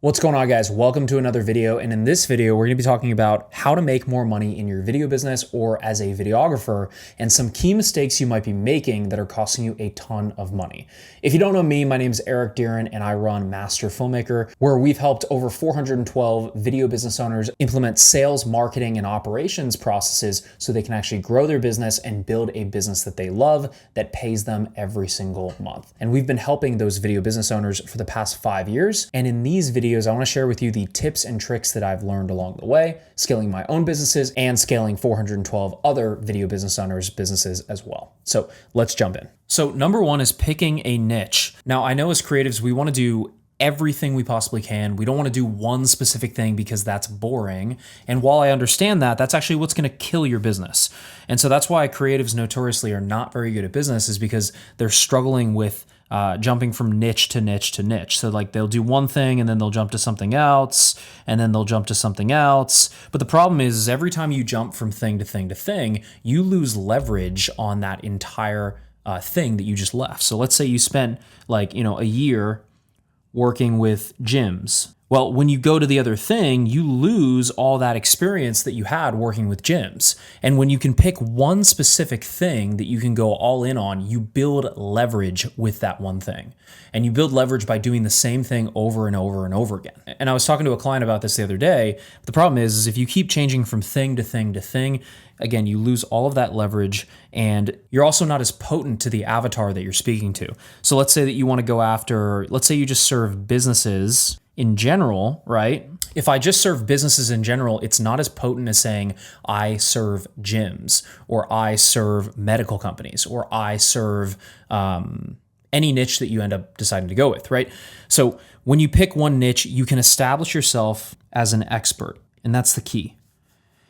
What's going on, guys? Welcome to another video. And in this video, we're going to be talking about how to make more money in your video business or as a videographer and some key mistakes you might be making that are costing you a ton of money. If you don't know me, my name is Eric Deeren and I run Master Filmmaker, where we've helped over 412 video business owners implement sales, marketing, and operations processes so they can actually grow their business and build a business that they love that pays them every single month. And we've been helping those video business owners for the past 5 years. And in these videos, I want to share with you the tips and tricks that I've learned along the way, scaling my own businesses and scaling 412 other video business owners' businesses as well. So let's jump in. So number one is picking a niche. Now, I know as creatives, we want to do everything we possibly can. We don't want to do one specific thing because that's boring. And while I understand that, that's actually what's going to kill your business. And so that's why creatives notoriously are not very good at business, is because they're struggling with jumping from niche to niche to niche. So like they'll do one thing and then they'll jump to something else and then they'll jump to something else. But the problem is every time you jump from thing to thing to thing, you lose leverage on that entire thing that you just left. So let's say you spent a year working with gyms. Well, when you go to the other thing, you lose all that experience that you had working with gyms. And when you can pick one specific thing that you can go all in on, you build leverage with that one thing. And you build leverage by doing the same thing over and over and over again. And I was talking to a client about this the other day. The problem is if you keep changing from thing to thing to thing, again, you lose all of that leverage and you're also not as potent to the avatar that you're speaking to. So let's say that you want to go after, let's say you just serve businesses in general, right? If I just serve businesses in general, it's not as potent as saying I serve gyms or I serve medical companies or I serve any niche that you end up deciding to go with, right? So when you pick one niche, you can establish yourself as an expert, and that's the key.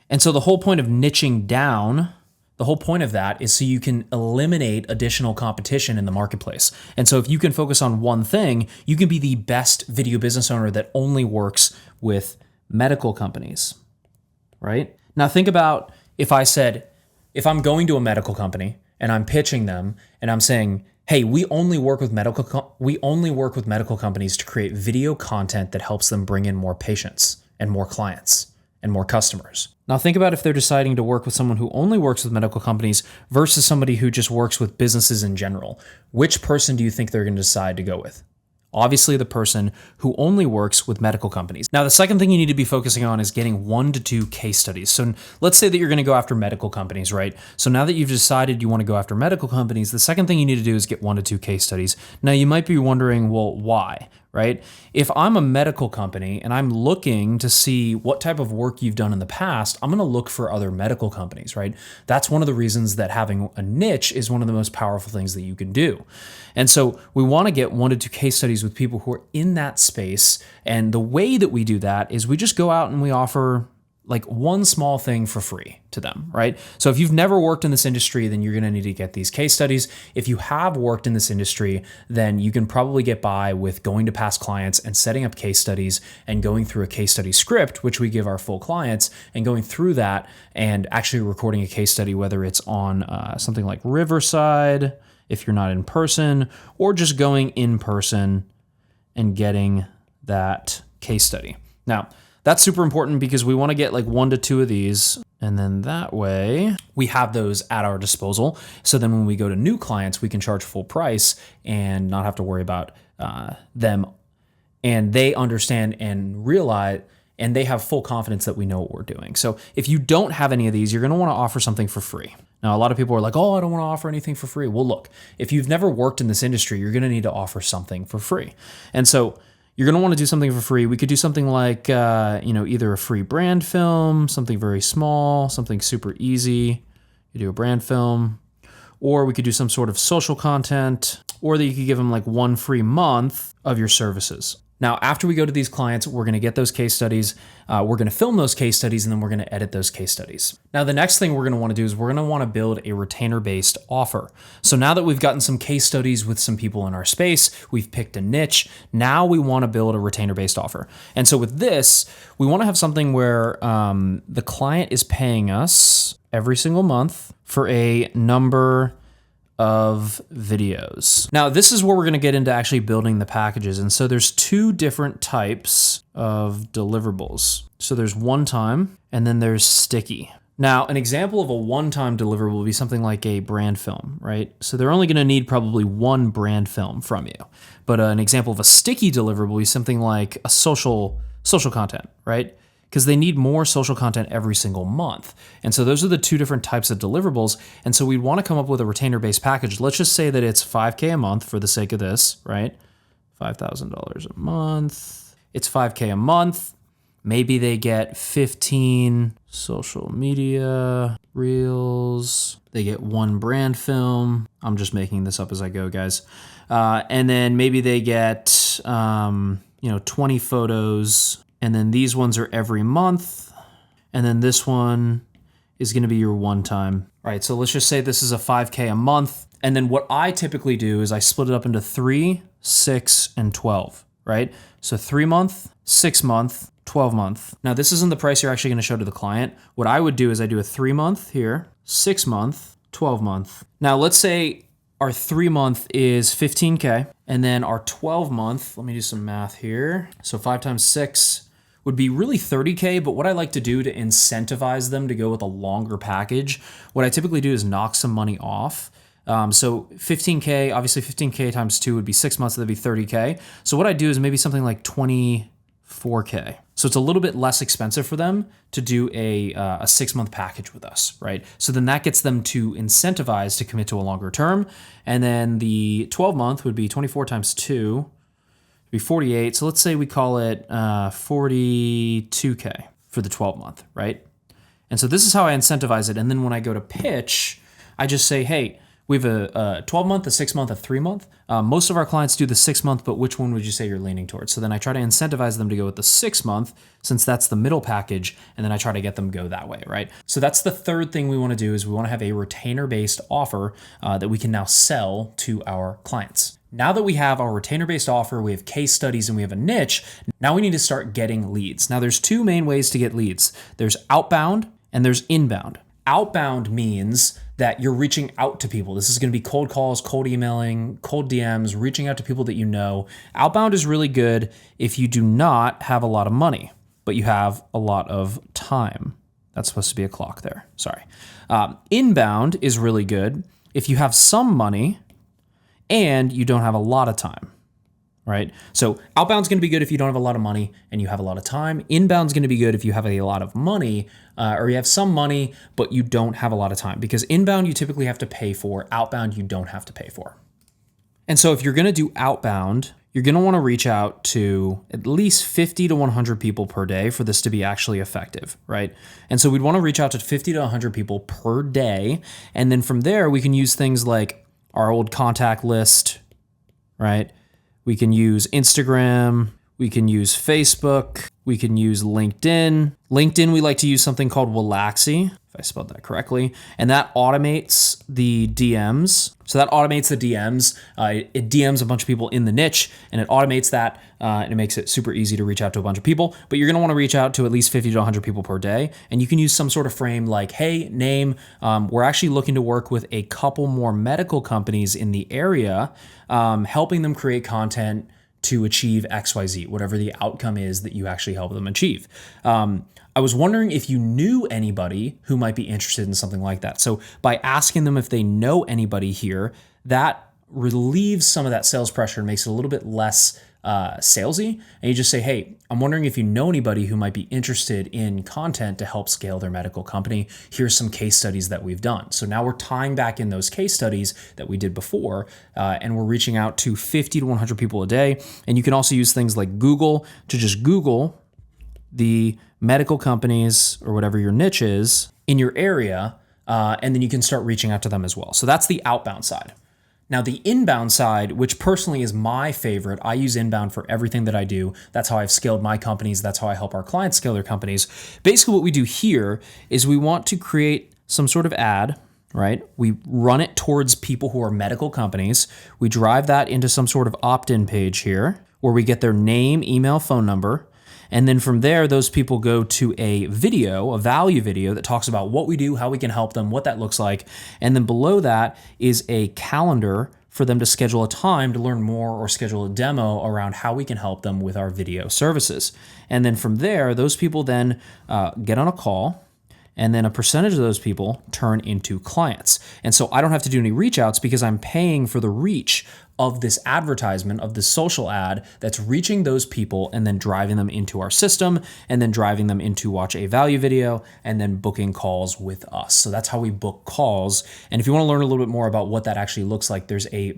And so the whole point of niching down, the whole point of that is so you can eliminate additional competition in the marketplace. And so if you can focus on one thing, you can be the best video business owner that only works with medical companies, right? Now think about if I'm going to a medical company and I'm pitching them and I'm saying, hey, we only work with medical companies to create video content that helps them bring in more patients and more clients and more customers. Now think about if they're deciding to work with someone who only works with medical companies versus somebody who just works with businesses in general. Which person do you think they're going to decide to go with? Obviously the person who only works with medical companies. Now the second thing you need to be focusing on is getting 1 to 2 case studies. So let's say that you're going to go after medical companies, right? So now that you've decided you want to go after medical companies, the second thing you need to do is get 1 to 2 case studies. Now you might be wondering, well, why? Right? If I'm a medical company and I'm looking to see what type of work you've done in the past, I'm going to look for other medical companies, right? That's one of the reasons that having a niche is one of the most powerful things that you can do. And so we want to get 1 to 2 case studies with people who are in that space. And the way that we do that is we just go out and we offer like one small thing for free to them, right? So if you've never worked in this industry, then you're going to need to get these case studies. If you have worked in this industry, then you can probably get by with going to past clients and setting up case studies and going through a case study script, which we give our full clients, and going through that and actually recording a case study, whether it's on something like Riverside, if you're not in person, or just going in person and getting that case study. Now, that's super important because we want to get like 1 to 2 of these. And then that way we have those at our disposal. So then when we go to new clients, we can charge full price and not have to worry about them. And they understand and realize, and they have full confidence that we know what we're doing. So if you don't have any of these, you're going to want to offer something for free. Now, a lot of people are like, oh, I don't want to offer anything for free. Well, look, if you've never worked in this industry, you're going to need to offer something for free. And so you're going to want to do something for free. We could do something like, either a free brand film, something very small, something super easy. You do a brand film, or we could do some sort of social content, or that you could give them like 1 free month of your services. Now, after we go to these clients, we're going to get those case studies, we're going to film those case studies, and then we're going to edit those case studies. Now, the next thing we're going to want to do is we're going to want to build a retainer-based offer. So now that we've gotten some case studies with some people in our space, we've picked a niche, now we want to build a retainer-based offer. And so with this, we want to have something where the client is paying us every single month for a number of videos. Now, this is where we're gonna get into actually building the packages. And so there's two different types of deliverables. So there's one time and then there's sticky. Now, an example of a one-time deliverable will be something like a brand film, right? So they're only gonna need probably one brand film from you. But an example of a sticky deliverable will be something like a social content, right? Because they need more social content every single month. And so those are the two different types of deliverables. And so we want to come up with a retainer-based package. Let's just say that it's $5K a month for the sake of this, right? $5,000 a month. It's $5K a month. Maybe they get 15 social media reels. They get one brand film. I'm just making this up as I go, guys. And then maybe they get 20 photos. And then these ones are every month. And then this one is gonna be your one time. All right, so let's just say this is a 5K a month. And then what I typically do is I split it up into 3, 6, and 12, right? So 3 month, 6 month, 12 month. Now this isn't the price you're actually gonna show to the client. What I would do is I do a 3 month here, 6 month, 12 month. Now let's say our 3 month is 15K, and then our 12 month, let me do some math here. So 5 times 6 would be really 30K, but what I like to do to incentivize them to go with a longer package, what I typically do is knock some money off. So 15K, obviously 15K times 2 would be 6 months, so that'd be 30K. So what I do is maybe something like 24K. So it's a little bit less expensive for them to do a 6-month package with us, right? So then that gets them to incentivize to commit to a longer term. And then the 12 month would be 24 times 2, be 48. So let's say we call it 42K for the 12 month, right? And so this is how I incentivize it. And then when I go to pitch, I just say, hey, we have a 12 month, a 6 month, a 3 month. Most of our clients do the 6 month, but which one would you say you're leaning towards? So then I try to incentivize them to go with the 6 month, since that's the middle package, and then I try to get them go that way, right? So that's the third thing we want to do, is we want to have a retainer-based offer that we can now sell to our clients. Now that we have our retainer-based offer, we have case studies, and we have a niche, now we need to start getting leads. Now there's two main ways to get leads. There's outbound and there's inbound. Outbound means that you're reaching out to people. This is going to be cold calls, cold emailing, cold DMs, reaching out to people that you know. Outbound is really good if you do not have a lot of money, but you have a lot of time. That's supposed to be a clock there. Sorry. Inbound is really good if you have some money and you don't have a lot of time, right? So outbound's gonna be good if you don't have a lot of money and you have a lot of time. Inbound's gonna be good if you have a lot of money or you have some money, but you don't have a lot of time, because inbound you typically have to pay for, outbound you don't have to pay for. And so if you're gonna do outbound, you're gonna wanna reach out to at least 50 to 100 people per day for this to be actually effective, right? And so we'd wanna reach out to 50 to 100 people per day. And then from there, we can use things like our old contact list, right? We can use Instagram, we can use Facebook, we can use LinkedIn. LinkedIn, we like to use something called Willaxy, if I spelled that correctly, and that automates the DMs. So that automates the DMs. It DMs a bunch of people in the niche, and it automates that, and it makes it super easy to reach out to a bunch of people. But you're gonna wanna reach out to at least 50 to 100 people per day, and you can use some sort of frame like, hey, name, we're actually looking to work with a couple more medical companies in the area, helping them create content to achieve XYZ, whatever the outcome is that you actually help them achieve. I was wondering if you knew anybody who might be interested in something like that. So by asking them if they know anybody here, that relieves some of that sales pressure and makes it a little bit less salesy. And you just say, hey, I'm wondering if you know anybody who might be interested in content to help scale their medical company. Here's some case studies that we've done. So now we're tying back in those case studies that we did before, and we're reaching out to 50 to 100 people a day. And you can also use things like Google to just Google the medical companies or whatever your niche is in your area, and then you can start reaching out to them as well. So that's the outbound side. Now the inbound side, which personally is my favorite, I use inbound for everything that I do. That's how I've scaled my companies. That's how I help our clients scale their companies. Basically what we do here is we want to create some sort of ad, right? We run it towards people who are medical companies. We drive that into some sort of opt-in page here where we get their name, email, phone number. And then from there, those people go to a video, a value video that talks about what we do, how we can help them, what that looks like. And then below that is a calendar for them to schedule a time to learn more or schedule a demo around how we can help them with our video services. And then from there, those people then get on a call, and then a percentage of those people turn into clients. And so I don't have to do any reach outs because I'm paying for the reach of this advertisement, of this social ad that's reaching those people and then driving them into our system and then driving them into watch a value video and then booking calls with us. So that's how we book calls. And if you want to learn a little bit more about what that actually looks like, there's a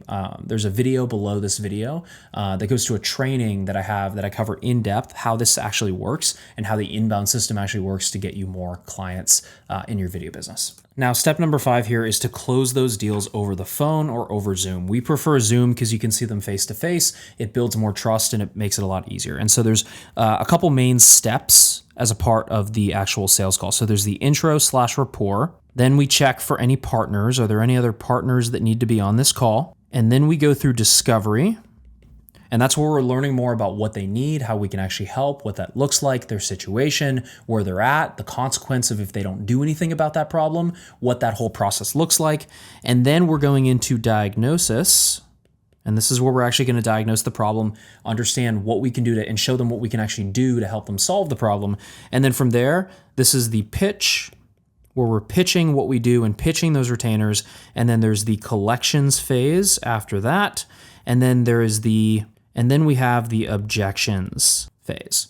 video below this video that goes to a training that I have that I cover in depth how this actually works and how the inbound system actually works to get you more clients in your video business. Now, step number 5 here is to close those deals over the phone or over Zoom. We prefer Zoom because you can see them face to face. It builds more trust and it makes it a lot easier. And so there's a couple main steps as a part of the actual sales call. So there's the intro/rapport. Then we check for any partners. Are there any other partners that need to be on this call? And then we go through discovery. And that's where we're learning more about what they need, how we can actually help, what that looks like, their situation, where they're at, the consequence of if they don't do anything about that problem, what that whole process looks like. And then we're going into diagnosis. And this is where we're actually going to diagnose the problem, understand what we can do and show them what we can actually do to help them solve the problem. And then from there, this is the pitch, where we're pitching what we do and pitching those retainers. And then there's the collections phase after that. And then we have the objections phase.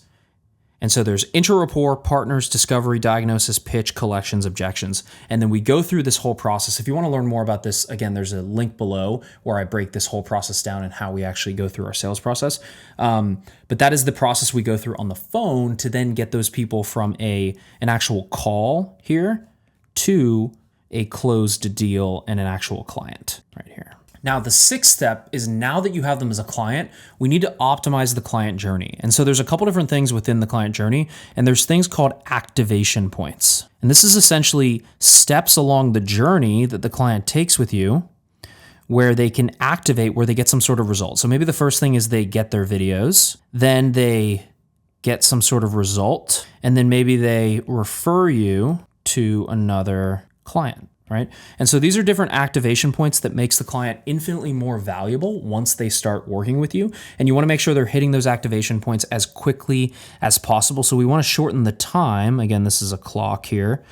And so there's intro, rapport, partners, discovery, diagnosis, pitch, collections, objections. And then we go through this whole process. If you want to learn more about this, again, there's a link below where I break this whole process down and how we actually go through our sales process. But that is the process we go through on the phone to then get those people from an actual call here to a closed deal and an actual client right here. Now, the 6th step is now that you have them as a client, we need to optimize the client journey. And so there's a couple different things within the client journey, and there's things called activation points. And this is essentially steps along the journey that the client takes with you where they can activate, where they get some sort of result. So maybe the first thing is they get their videos, then they get some sort of result, and then maybe they refer you to another client. Right? And so these are different activation points that makes the client infinitely more valuable once they start working with you. And you want to make sure they're hitting those activation points as quickly as possible. So we want to shorten the time. Again, this is a clock here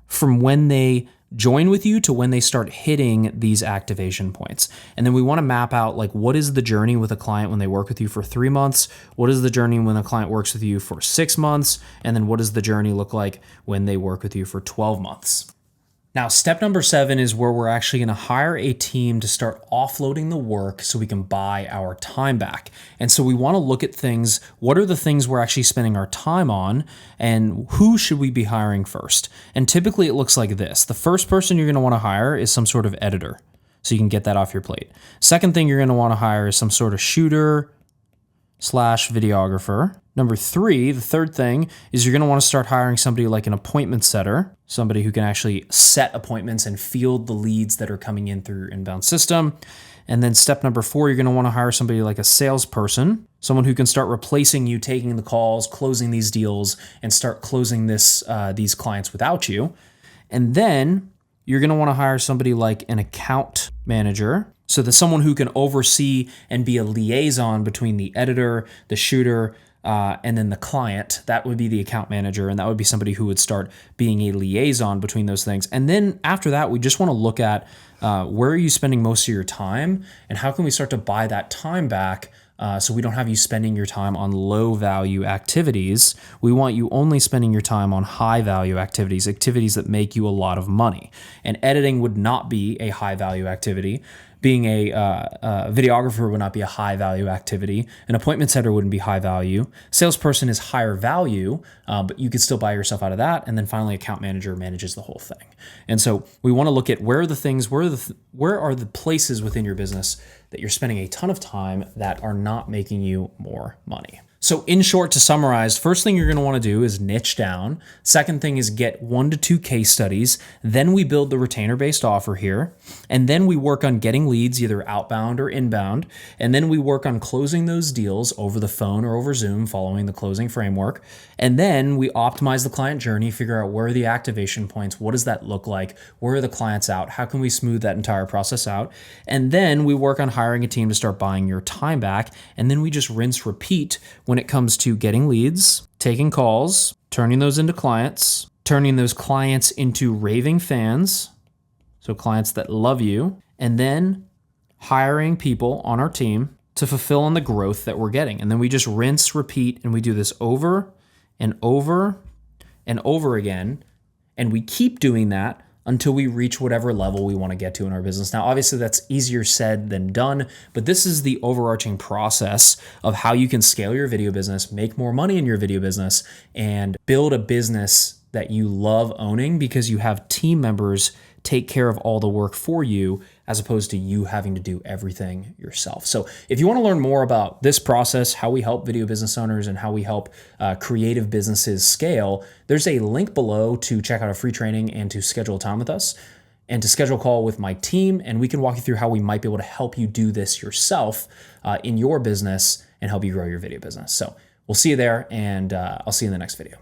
from when they join with you to when they start hitting these activation points. And then we want to map out like what is the journey with a client when they work with you for 3 months? What is the journey when a client works with you for 6 months? And then what does the journey look like when they work with you for 12 months? Now, step number 7 is where we're actually going to hire a team to start offloading the work so we can buy our time back. And so we want to look at things, what are the things we're actually spending our time on, and who should we be hiring first? And typically it looks like this. The first person you're going to want to hire is some sort of editor, so you can get that off your plate. Second thing you're going to want to hire is some sort of shooter / videographer. Number 3, the third thing is you're going to want to start hiring somebody like an appointment setter, somebody who can actually set appointments and field the leads that are coming in through your inbound system. And then step number 4, you're going to want to hire somebody like a salesperson, someone who can start replacing you, taking the calls, closing these deals, and start closing these clients without you. And then you're going to want to hire somebody like an account manager. So there's someone who can oversee and be a liaison between the editor, the shooter, and then the client. That would be the account manager, and that would be somebody who would start being a liaison between those things. And then after that, we just want to look at where are you spending most of your time, and how can we start to buy that time back so we don't have you spending your time on low value activities. We want you only spending your time on high value activities, activities that make you a lot of money. And editing would not be a high value activity. Being a videographer would not be a high value activity. An appointment setter wouldn't be high value. Salesperson is higher value, but you could still buy yourself out of that. And then finally, account manager manages the whole thing. And so we want to look at where are the places within your business that you're spending a ton of time that are not making you more money. So in short, to summarize, first thing you're going to want to do is niche down. Second thing is get 1 to 2 case studies. Then we build the retainer-based offer here. And then we work on getting leads, either outbound or inbound. And then we work on closing those deals over the phone or over Zoom, following the closing framework. And then we optimize the client journey, figure out where are the activation points, what does that look like, where are the clients out, how can we smooth that entire process out. And then we work on hiring a team to start buying your time back. And then we just rinse, repeat when it comes to getting leads, taking calls, turning those into clients, turning those clients into raving fans, so clients that love you, and then hiring people on our team to fulfill on the growth that we're getting. And then we just rinse, repeat, and we do this over and over and over again. And we keep doing that until we reach whatever level we want to get to in our business. Now, obviously that's easier said than done, but this is the overarching process of how you can scale your video business, make more money in your video business, and build a business that you love owning because you have team members take care of all the work for you as opposed to you having to do everything yourself. So if you want to learn more about this process, how we help video business owners and how we help creative businesses scale, there's a link below to check out a free training and to schedule time with us and to schedule a call with my team. And we can walk you through how we might be able to help you do this yourself in your business and help you grow your video business. So we'll see you there, and I'll see you in the next video.